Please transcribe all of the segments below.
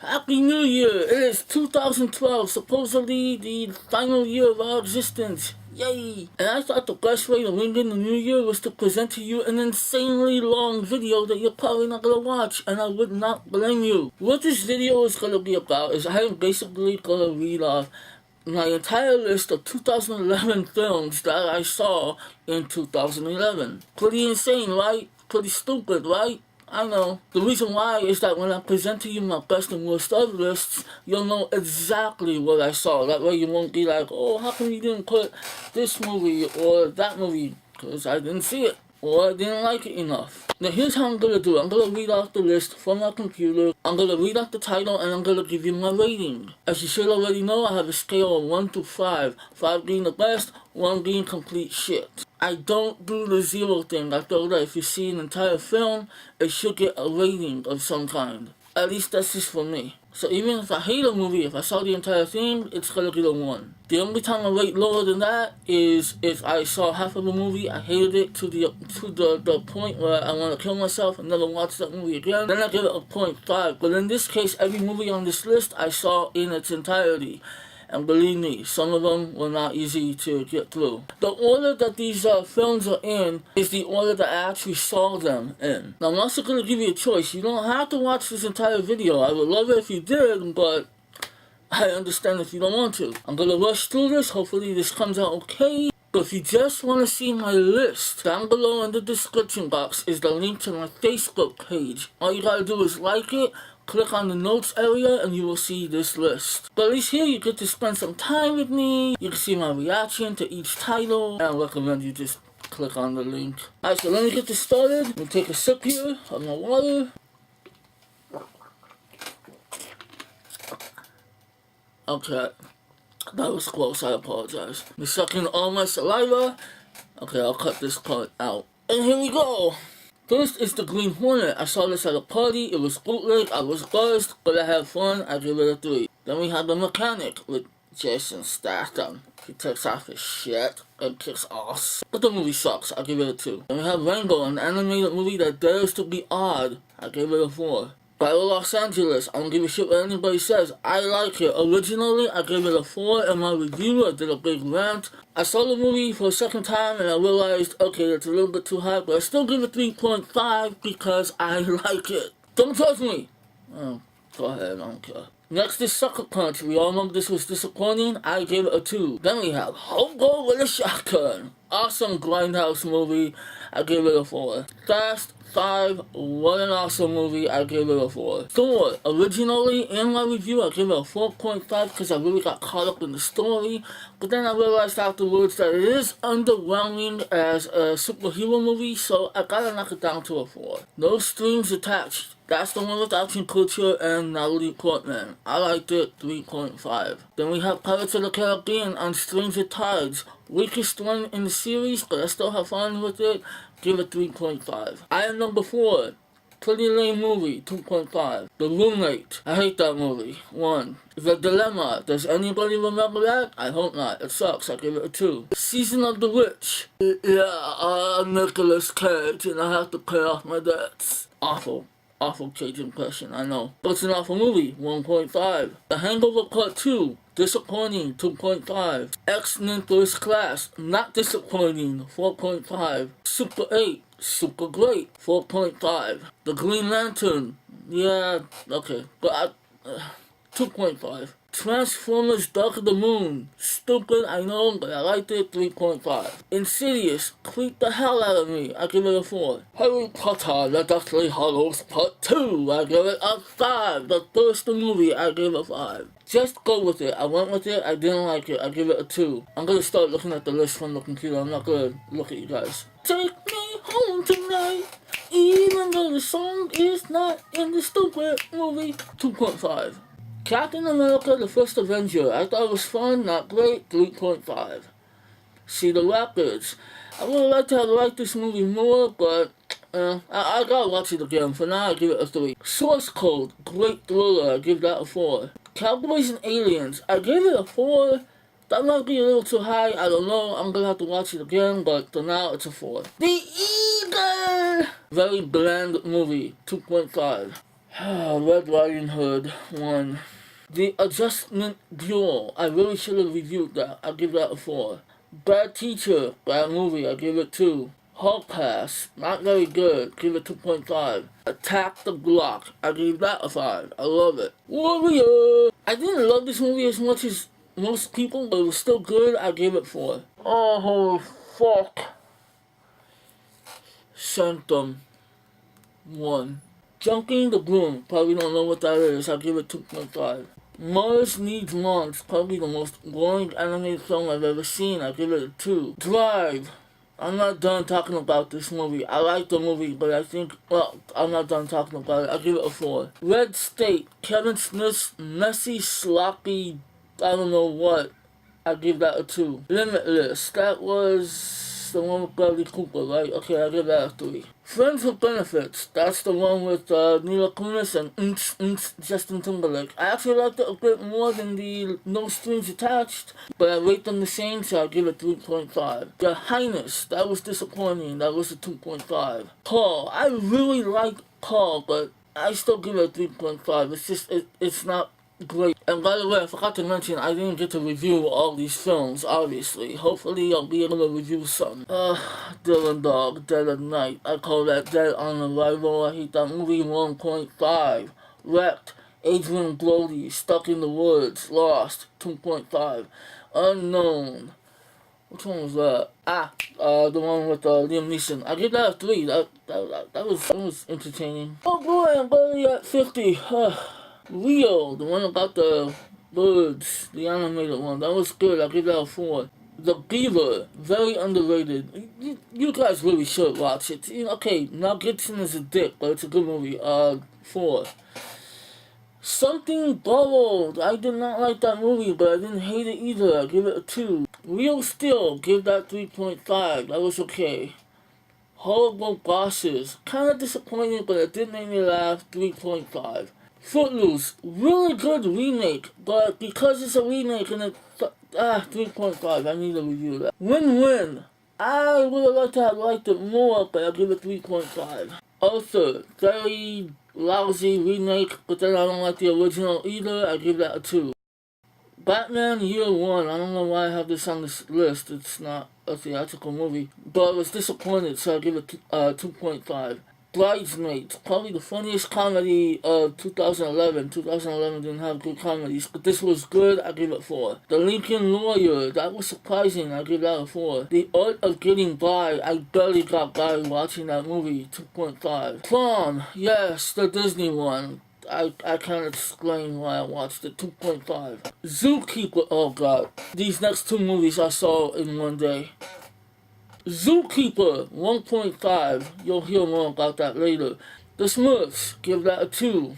Happy New Year! It is 2012, supposedly the final year of our existence. Yay! And I thought the best way to ring in the new year was to present to you an insanely long video that you're probably not gonna watch, and I would not blame you. What this video is gonna be about is I am basically gonna read off my entire list of 2011 films that I saw in 2011. Pretty insane, right? Pretty stupid, right? I know. The reason why is that when I present to you my best and worst of lists, you'll know exactly what I saw. That way you won't be like, oh, how come you didn't put this movie or that movie? Because I didn't see it. Or I didn't like it enough. Now here's how I'm gonna do it. I'm gonna read off the list from my computer. I'm gonna read off the title and I'm gonna give you my rating. As you should already know, I have a scale of 1 to 5. 5 being the best, 1 being complete shit. I don't do the 0 thing. I feel that if you see an entire film, it should get a rating of some kind. At least that's just for me. So even if I hate a movie, if I saw the entire thing, it's gonna get a 1. The only time I rate lower than that is if I saw half of the movie, I hated it to the point where I want to kill myself and never watch that movie again, then I give it a 0.5. But in this case, every movie on this list I saw in its entirety. And believe me, some of them were not easy to get through. The order that these films are in is the order that I actually saw them in. Now I'm also going to give you a choice. You don't have to watch this entire video. I would love it if you did, but I understand if you don't want to. I'm going to rush through this. Hopefully this comes out okay. But if you just want to see my list, down below in the description box is the link to my Facebook page. All you gotta do is like it, click on the notes area, and you will see this list. But at least here you get to spend some time with me. You can see my reaction to each title. And I recommend you just click on the link. Alright, so let me get this started. Let me take a sip here of my water. Okay. That was close, I apologize. I'm sucking all my saliva. Okay, I'll cut this part out. And here we go! First is the Green Hornet. I saw this at a party. It was bootleg. I was buzzed, but I had fun. I give it a 3. Then we have The Mechanic with Jason Statham. He takes off his shit and kicks ass. But the movie sucks. I give it a 2. Then we have Rango, an animated movie that dares to be odd. I give it a 4. Battle Los Angeles, I don't give a shit what anybody says. I like it. Originally, I gave it a 4 in my review. I did a big rant. I saw the movie for a second time and I realized, okay, it's a little bit too high, but I still give it 3.5 because I like it. Don't judge me. Oh, go ahead, I don't care. Next is Sucker Punch. We all know this was disappointing. I gave it a 2. Then we have Hobo with a Shotgun. Awesome grindhouse movie. I gave it a 4. Fast 5, what an awesome movie. I gave it a 4. Thor, originally in my review I gave it a 4.5 because I really got caught up in the story, but then I realized afterwards that it is underwhelming as a superhero movie, so I gotta knock it down to a 4. No Strings Attached. That's the one with Ashton Kutcher and Natalie Portman. I liked it, 3.5. Then we have Pirates of the Caribbean on Stranger Tides. Weakest one in the series, but I still have fun with it. Give it 3.5. I Am Number 4. Pretty lame movie, 2.5. The Roommate. I hate that movie, 1. The Dilemma. Does anybody remember that? I hope not. It sucks. I give it a 2. Season of the Witch. Yeah, Nicolas Cage, and I have to pay off my debts. Awful. Awful Cage impression, I know. But it's an awful movie, 1.5. The Hangover Part 2. Disappointing, 2.5. X-Men First Class. Not disappointing, 4.5. Super 8. Super great, 4.5. The Green Lantern. Yeah, okay. But 2.5. Transformers Dark of the Moon. Stupid, I know, but I liked it, 3.5. Insidious, creeped the hell out of me. I give it a 4. Harry Potter, The Deathly Hallows Part 2. I give it a 5. The first movie, I give a 5. Just go with it. I went with it, I didn't like it. I give it a 2. I'm gonna start looking at the list from the computer. I'm not gonna look at you guys. Take me home tonight, even though the song is not in the stupid movie, 2.5. Captain America, The First Avenger. I thought it was fun, not great, 3.5. Cedar Rapids. I would like to have liked this movie more, but I gotta watch it again. For now, I give it a 3. Source Code, great thriller. I give that a 4. Cowboys and Aliens. I gave it a 4. That might be a little too high. I don't know. I'm gonna have to watch it again, but for now, it's a 4. The Eagle. Very bland movie, 2.5. Red Riding Hood 1. The Adjustment Bureau, I really should have reviewed that. I give that a 4. Bad Teacher, bad movie, I give it 2. Hall Pass, not very good, give it 2.5. Attack the Block, I gave that a 5. I love it. Warrior! I didn't love this movie as much as most people, but it was still good. I gave it 4. Oh, fuck. Sanctum 1. Junking the Broom, probably don't know what that is. I give it 2.5. Mars Needs Launch, probably the most boring animated film I've ever seen. I give it a 2. Drive. I'm not done talking about this movie. I like the movie, but I think, well, I'm not done talking about it. I give it a 4. Red State, Kevin Smith's messy, sloppy, I don't know what. I give that a 2. Limitless, that was the one with Bradley Cooper, right? Okay, I give that a 3. Friends with Benefits, that's the one with Mila Kunis and Justin Timberlake. I actually liked it a bit more than the No Strings Attached, but I rate them the same, so I give it 3.5. Your Highness, that was disappointing, that was a 2.5. Paul, I really like Paul, but I still give it a 3.5. It's just, it's not great. And by the way, I forgot to mention, I didn't get to review all these films, obviously. Hopefully I'll be able to review some. Dylan Dog, Dead of Night. I call that Dead on Arrival. I hate that movie. 1.5. Wrecked. Adrian Brody, Stuck in the Woods. Lost. 2.5. Unknown. Which one was that? The one with Liam Neeson. I give that a 3. That was entertaining. Oh boy, I'm barely at 50. Leo, the one about the birds, the animated one, that was good. I'll give that a 4. The Beaver, very underrated. You guys really should watch it. Okay, Mel Gibson is a dick, but it's a good movie. 4. Something Borrowed. I did not like that movie, but I didn't hate it either. I give it a 2. Real Steel, give that 3.5. That was okay. Horrible Bosses, kind of disappointing, but it did make me laugh. 3.5. Footloose, really good remake, but because it's a remake and it's 3.5, I need to review that. Win-Win, I would have liked to have liked it more, but I'll give it 3.5. Arthur, very lousy remake, but then I don't like the original either. I give that a 2. Batman Year One, I don't know why I have this on this list. It's not a theatrical movie, but I was disappointed, so I give it 2.5. Bridesmaids, probably the funniest comedy of 2011. 2011 didn't have good comedies, but this was good. I give it 4. The Lincoln Lawyer, that was surprising. I give that a 4. The Art of Getting By, I barely got by watching that movie. 2.5. Prom, yes, the Disney one. I can't explain why I watched it. 2.5. Zookeeper, oh god, these next 2 movies I saw in one day. Zookeeper, 1.5. You'll hear more about that later. The Smurfs, give that a 2.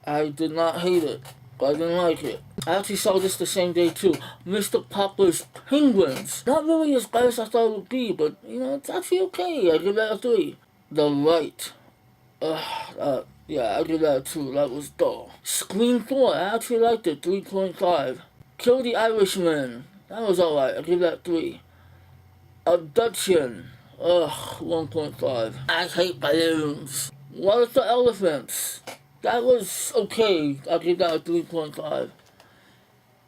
I did not hate it, but I didn't like it. I actually saw this the same day too. Mr. Popper's Penguins. Not really as bad as I thought it would be, but it's actually okay. I give that a 3. The Light. Yeah, I give that a 2. That was dull. Scream 4, I actually liked it. 3.5. Kill the Irishman. That was alright. I give that 3. Abduction. 1.5. I hate balloons. What is the Elephants? That was okay. I give that a 3.5.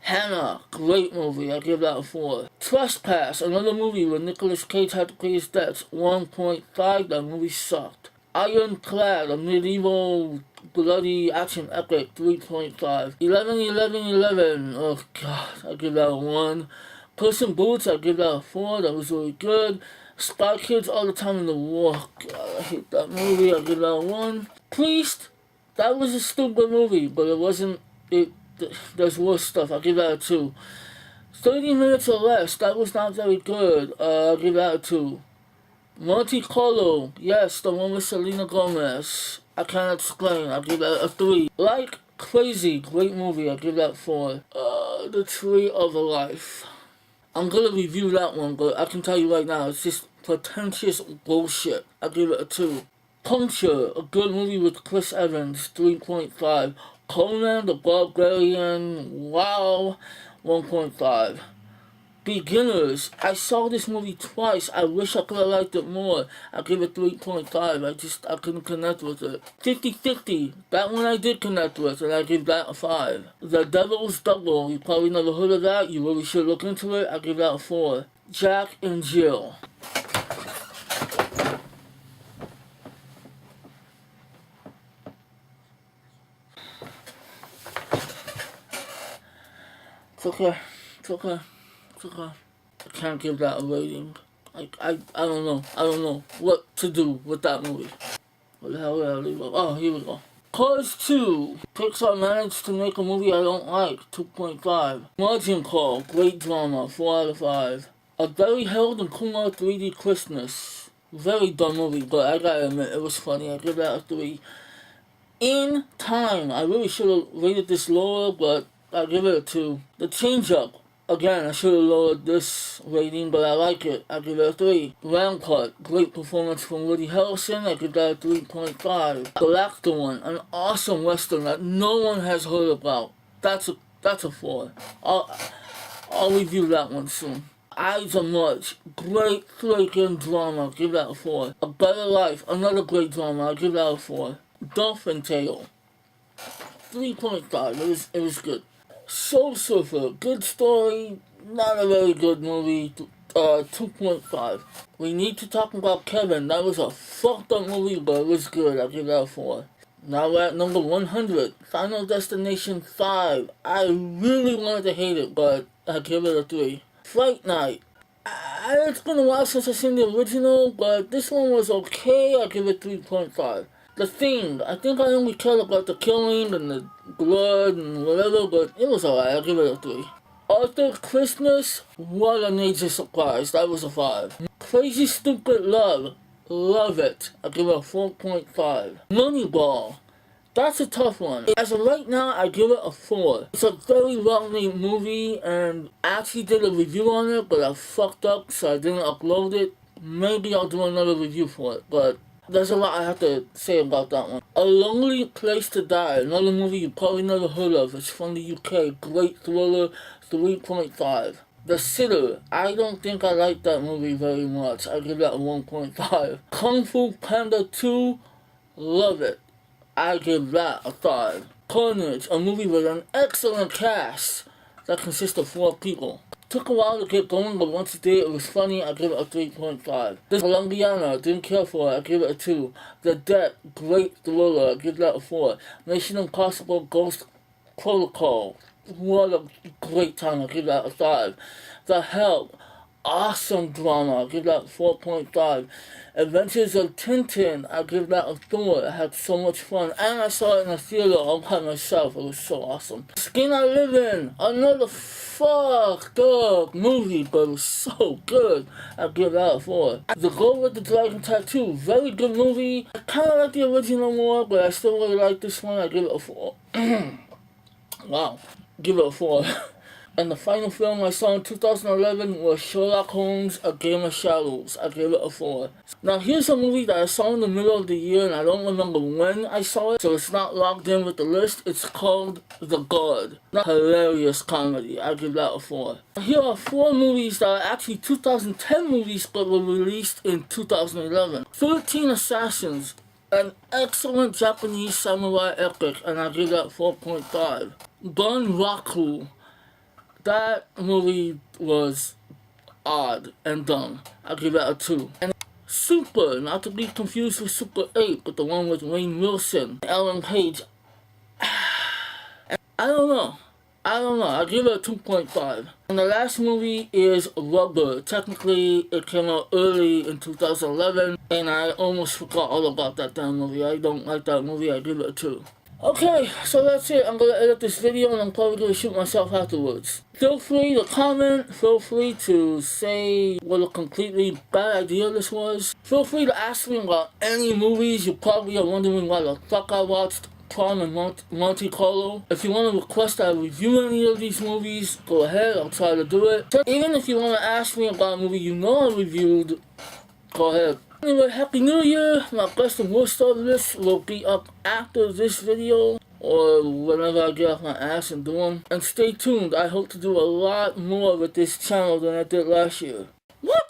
Hannah, great movie. I give that a 4. Trespass, another movie where Nicolas Cage had to pay his debts. 1.5. That movie sucked. Ironclad, a medieval bloody action epic. 3.5. 11. Oh god, I give that a 1. Puss in Boots, I give that a 4. That was really good. Spy Kids All the Time in the War. God, I hate that movie. I give that a 1. Priest, that was a stupid movie, but it wasn't. There's worse stuff. I give that a 2. 30 Minutes or Less, that was not very good. I give that a 2. Monte Carlo, yes, the one with Selena Gomez. I can't explain. I give that a 3. Like Crazy, great movie. I give that 4. The Tree of Life. I'm gonna review that one, but I can tell you right now, it's just pretentious bullshit. I give it a 2. Puncture, a good movie with Chris Evans. 3.5. Conan the Barbarian, wow. 1.5. Beginners. I saw this movie twice. I wish I could have liked it more. I give it 3.5. I couldn't connect with it. 50-50. That one I did connect with, and I give that a 5. The Devil's Double. You probably never heard of that. You really should look into it. I give that a 4. Jack and Jill. It's okay. It's okay. It's okay. I can't give that a rating. I don't know. I don't know what to do with that movie. What the hell did I leave off? Oh, here we go. Cars 2. Pixar managed to make a movie I don't like. 2.5. Margin Call. Great drama. 4 out of 5. A Very Harold and Kumar 3D Christmas. Very dumb movie, but I gotta admit, it was funny. I give that a 3. In Time. I really should have rated this lower, but I give it a 2. The Change Up. Again, I should have lowered this rating, but I like it. I give it a 3. Round Cut. Great performance from Woody Harrelson. I give that a 3.5. Galactic One. An awesome western that no one has heard about. That's a 4. I'll review that one soon. Eyes of March. Great freaking drama. Give that a 4. A Better Life. Another great drama. I give that a 4. Dolphin Tale. 3.5. It was good. Soul Surfer, good story, not a very good movie, 2.5. We Need to Talk About Kevin, that was a fucked up movie, but it was good, I'll give that a 4. Now we're at number 100, Final Destination 5. I really wanted to hate it, but I give it a 3. Fright Night. It's been a while since I've seen the original, but this one was okay, I give it 3.5. The Thing, I think I only cared about the killing and the blood and whatever, but it was alright, I'll give it a 3. Arthur Christmas, what a major surprise, that was a 5. Crazy Stupid Love, love it, I'll give it a 4.5. Moneyball, that's a tough one. As of right now, I give it a 4. It's a very well-made movie, and I actually did a review on it, but I fucked up, so I didn't upload it. Maybe I'll do another review for it, but there's a lot I have to say about that one. A Lonely Place to Die, another movie you probably never heard of. It's from the UK. Great thriller, 3.5. The Sitter, I don't think I like that movie very much. I give that a 1.5. Kung Fu Panda 2, love it. I give that a 5. Carnage, a movie with an excellent cast that consists of 4 people. Took a while to get going, but once it did, it was funny. I give it a 3.5. The Colombiana, didn't care for it. I give it a 2. The Debt, great thriller. I give that a 4. Mission Impossible Ghost Protocol, what a great time. I give that a 5. The Help, awesome drama. I give that 4.5. Adventures of Tintin, I give that a 4. I had so much fun, and I saw it in a theater all by myself. It was so awesome. Skin I Live In, another fucked up movie, but it was so good. I give that a 4. The Girl with the Dragon Tattoo, very good movie. I kind of like the original more, but I still really like this one. I give it a 4. Wow, give it a 4. And the final film I saw in 2011 was Sherlock Holmes, A Game of Shadows. I gave it a 4. Now here's a movie that I saw in the middle of the year, and I don't remember when I saw it, so it's not logged in with the list. It's called The Guard. Not hilarious comedy. I give that a 4. Here are 4 movies that are actually 2010 movies but were released in 2011. 13 Assassins, an excellent Japanese samurai epic, and I give that 4.5. Bunraku. That movie was odd and dumb. I'll give that a 2. And Super, not to be confused with Super 8, but the one with Wayne Wilson, Ellen Page. I don't know. I'll give it a 2.5. And the last movie is Rubber. Technically, it came out early in 2011, and I almost forgot all about that damn movie. I don't like that movie. I give it a 2. Okay, so that's it. I'm going to edit this video, and I'm probably going to shoot myself afterwards. Feel free to comment. Feel free to say what a completely bad idea this was. Feel free to ask me about any movies. You probably are wondering why the fuck I watched Prom and Monte Carlo. If you want to request I review any of these movies, go ahead. I'll try to do it. Even if you want to ask me about a movie you know I reviewed, go ahead. Anyway, Happy New Year! My best and worst of this will be up after this video, or whenever I get off my ass and do them. And stay tuned, I hope to do a lot more with this channel than I did last year. What?